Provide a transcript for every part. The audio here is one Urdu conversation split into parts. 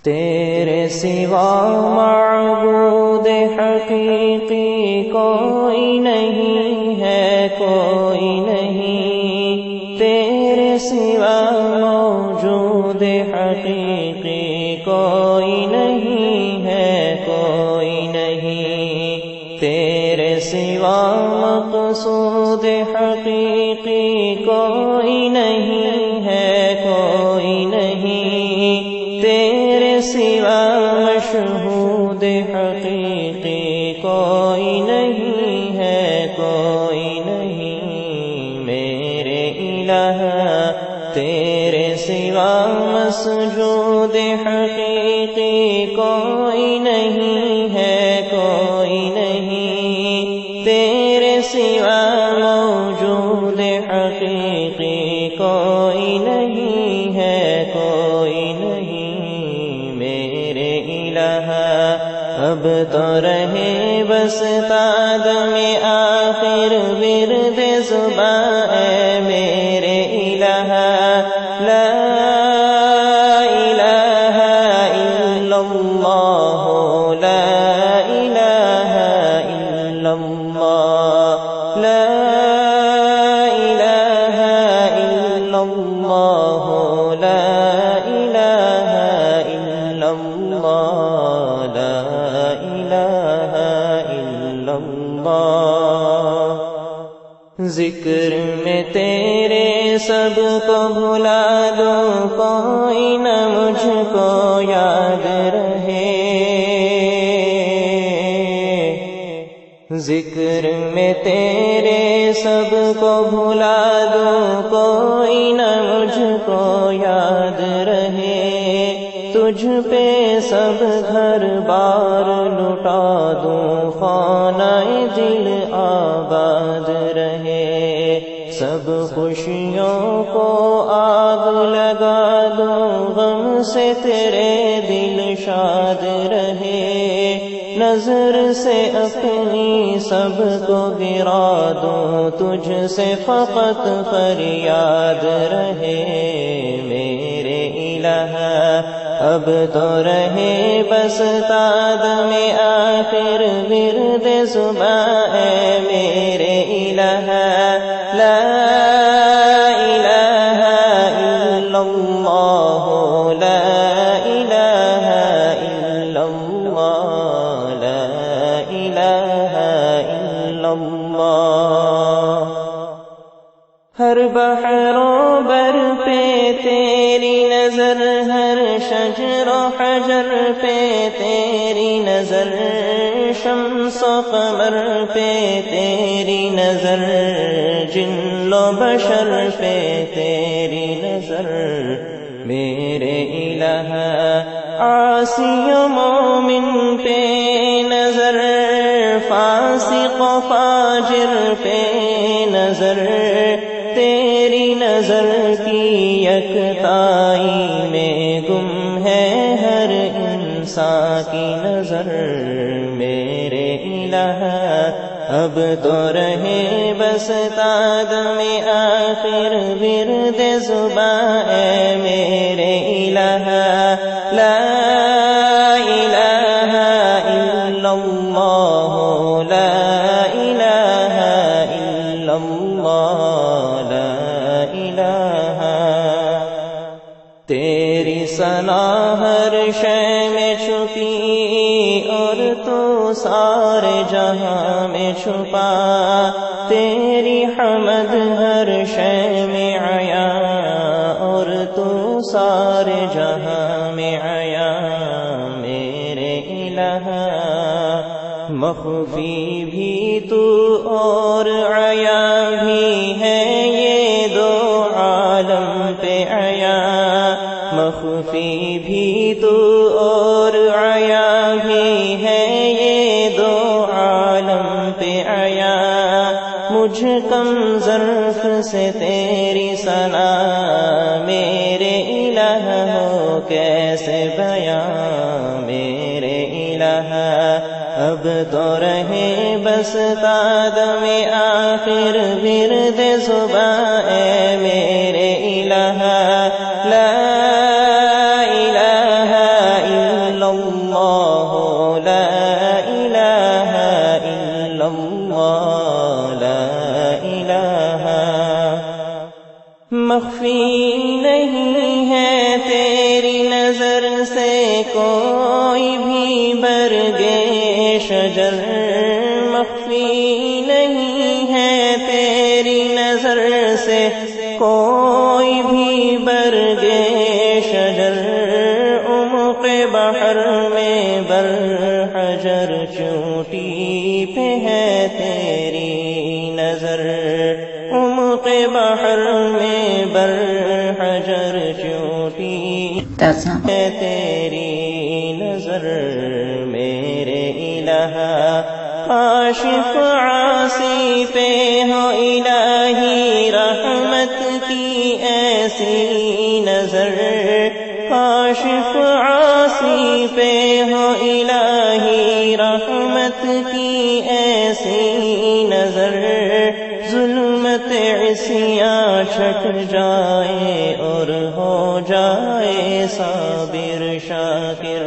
تیرے سوا معبود حقیقی کوئی نہیں ہے، کوئی نہیں، تیرے سوا موجود حقیقی کوئی نہیں ہے، کوئی نہیں، تیرے سوا مقصود حقیقی کوئی نہیں ہے، کوئی نہیں، تیرے سوا مشہود حقیقی کوئی نہیں ہے، کوئی نہیں، میرے الہ تیرے سوا مسجود حقیقی کوئی نہیں ہے، کوئی نہیں، تیرے سوا موجود حقیقی کوئی نہیں ہے، کوئی نہیں، میرے الہ اب تو رہے بس قدم آخر ورد زباں اے میرے الہ، لا الہ الا اللہ، لا الہ الا اللہ، لا الہ الا اللہ، لا الہ الا اللہ، لا الہ الا اللہ، ذکر میں تیرے سب کو بھلا دو، کوئی نہ مجھ کو یاد رہے، ذکر میں تیرے سب کو بھلا دو، کوئی نہ مجھ کو یاد رہے، تجھ پہ سب گھر بار لٹا دوں، خانہ دل آباد رہے، سب خوشیوں کو آگ لگا دوں، غم سے تیرے دل شاد رہے، نظر سے اپنی سب کو گرا دوں، تجھ سے فقط فریاد رہے، میرے الہ اب تو رہے بس قدم آخر ورد زباں اے میرے الہ، لا الہ الا اللہ، لا الہ الا اللہ، لا الہ الا اللہ، ہر بحر و بر پہ تیری نظر، ہر شجر و حجر پہ تیری نظر، شمس و قمر پہ تیری نظر، جن و بشر پہ تیری نظر، میرے الہ عاصی و مومن پہ نظر، فاسق و فاجر پہ نظر، تیری نظر کی یکتائی میں گم ہے ہر انسان کی نظر، میرے الہ اب تو رہے بس قدم آخر ورد زباں اے میرے الہ، لا الہ الا اللہ، لا الہ الا اللہ، لا الہ، تیری ثنا ہر شے میں چھپی اور تو سارے جہاں میں چھپا، تیری حمد ہر شے میں عیاں اور تو سارے جہاں میں عیاں، میرے الہ مخفی بھی تو اور عیاں بھی ہے، یہ دو عالم پہ عیاں، مخفی بھی تو اور عیاں بھی ہے، یہ دو عالم پہ عیاں، مجھ کم ظرف سے تیری ثنا میرے الہ ہو کیسے بیاں، میرے الہ اب تو رہے بس قدم آخر ورد زباں اے میرے الہ، لا الہ مخفی نہیں ہے تیری نظر سے کوئی بھی برگ شجر، مخفی نہیں ہے تیری نظر سے کوئی بھی برگ شجر، عمق بحر میں بر حجر چوٹی پہ ہے تیری نظر، عمق بحر میں بر حجر چوٹی ہے تیری نظر، میرے الہ کاشف عاصی پہ ہو الہی رحمت کی ایسی نظر، کاشف عاصی پہ ہو الہی رحمت کی ایسی نظر، ظلمت عصیاں چھٹ جائے اور ہو جائے صابر شاکر،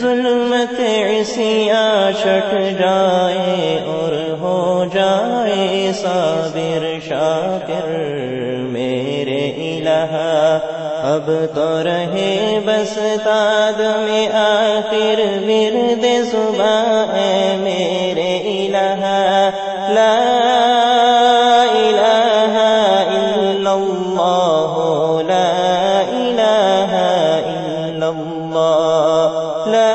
ظلمت عصیاں چھٹ جائے اور ہو جائے صابر شاکر، میرے الہ اب تو رہے بس قدم آخر ورد صبح ہے میرے الہ، لا الہ الا اللہ، لا الہ الا اللہ، لا